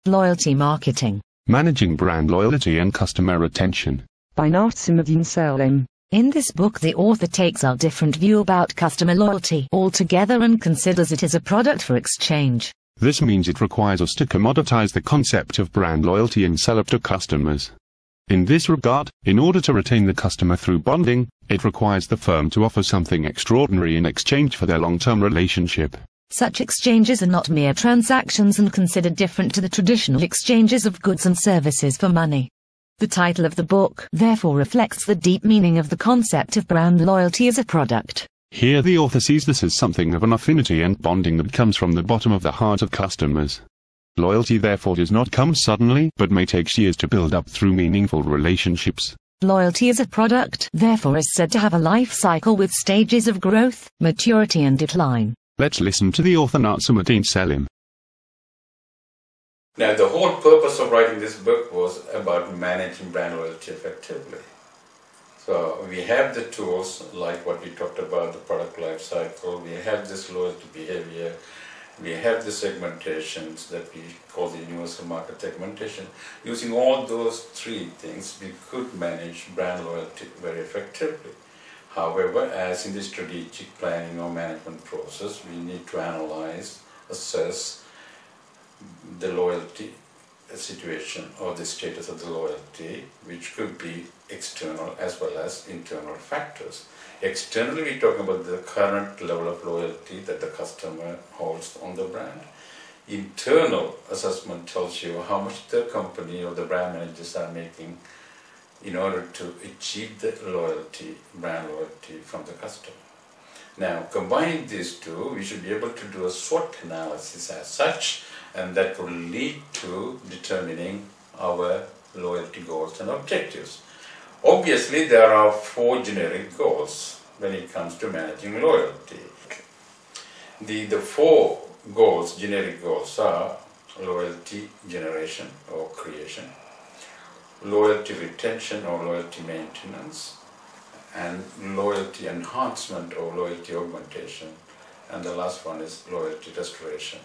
Loyalty Marketing. Managing Brand Loyalty and Customer Retention. By Nazimudeen Saleem. In this book, the author takes a different view about customer loyalty altogether and considers it as a product for exchange. This means it requires us to commoditize the concept of brand loyalty and sell it to customers. In this regard, in order to retain the customer through bonding, it requires the firm to offer something extraordinary in exchange for their long-term relationship. Such exchanges are not mere transactions and considered different to the traditional exchanges of goods and services for money. The title of the book therefore reflects the deep meaning of the concept of brand loyalty as a product. Here the author sees this as something of an affinity and bonding that comes from the bottom of the heart of customers. Loyalty therefore does not come suddenly, but may take years to build up through meaningful relationships. Loyalty as a product therefore is said to have a life cycle with stages of growth, maturity and decline. Let's listen to the author Nazimudeen Saleem. Now, the whole purpose of writing this book was about managing brand loyalty effectively. So we have the tools like what we talked about, the product life cycle, we have this loyalty behavior, we have the segmentations that we call the universal market segmentation. Using all those three things, we could manage brand loyalty very effectively. However, as in the strategic planning or management process, we need to analyze, assess the loyalty situation or the status of the loyalty, which could be external as well as internal factors. Externally, we're talking about the current level of loyalty that the customer holds on the brand. Internal assessment tells you how much the company or the brand managers are making in order to achieve the loyalty, brand loyalty from the customer. Now, combining these two, we should be able to do a SWOT analysis as such, and that will lead to determining our loyalty goals and objectives. Obviously, there are 4 generic goals when it comes to managing loyalty. The 4 goals, generic goals, are loyalty generation or creation, loyalty retention or loyalty maintenance, and loyalty enhancement or loyalty augmentation, and the last one is loyalty restoration,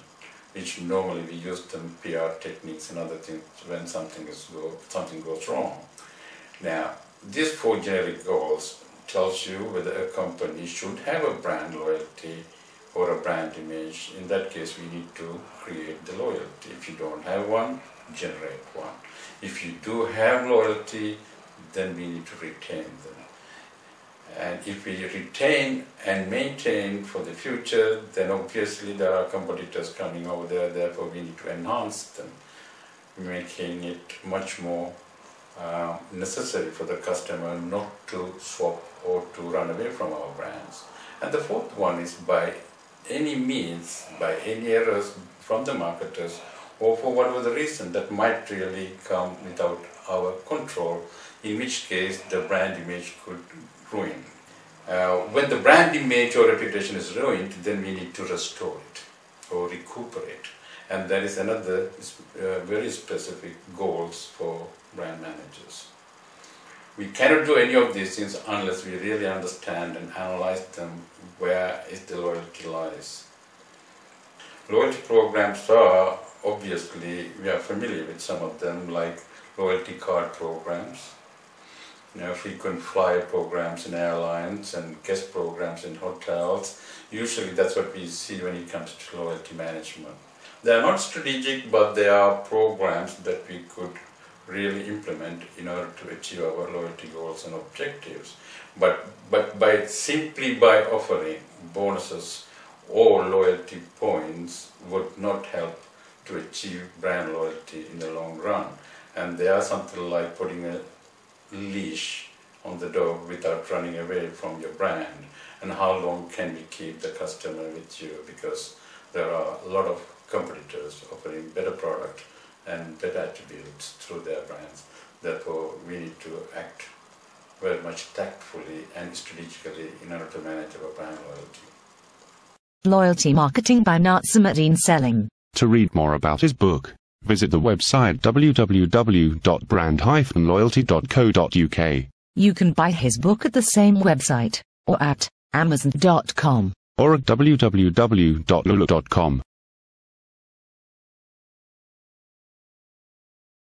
which normally we use them PR techniques and other things when something goes wrong. Now, these 4 generic goals tells you whether a company should have a brand loyalty or a brand image. In that case, we need to create the loyalty. If you don't have one, generate one. If you do have loyalty, then we need to retain them. And if we retain and maintain for the future, then obviously there are competitors coming over there, therefore we need to enhance them, making it much more necessary for the customer not to swap or to run away from our brands. And the 4th one is by any means, by any errors from the marketers, or for whatever the reason that might really come without our control, in which case the brand image could ruin. When the brand image or reputation is ruined, then we need to restore it or recuperate. And that is another very specific goals for brand managers. We cannot do any of these things unless we really understand and analyze them, where is the loyalty lies. Loyalty programs are, obviously, we are familiar with some of them, like loyalty card programs, frequent flyer programs in airlines and guest programs in hotels. Usually that's what we see when it comes to loyalty management. They are not strategic, but they are programs that we could really implement in order to achieve our loyalty goals and objectives. But simply by offering bonuses or loyalty points would not help to achieve brand loyalty in the long run. And they are something like putting a leash on the dog without running away from your brand. And how long can we keep the customer with you? Because there are a lot of competitors offering better product and better attributes through their brands. Therefore, we need to act very much tactfully and strategically in order to manage our brand loyalty. Loyalty Marketing by Nazimudeen Saleem. To read more about his book, visit the website www.brand-loyalty.co.uk. You can buy his book at the same website, or at amazon.com, or at www.lulu.com.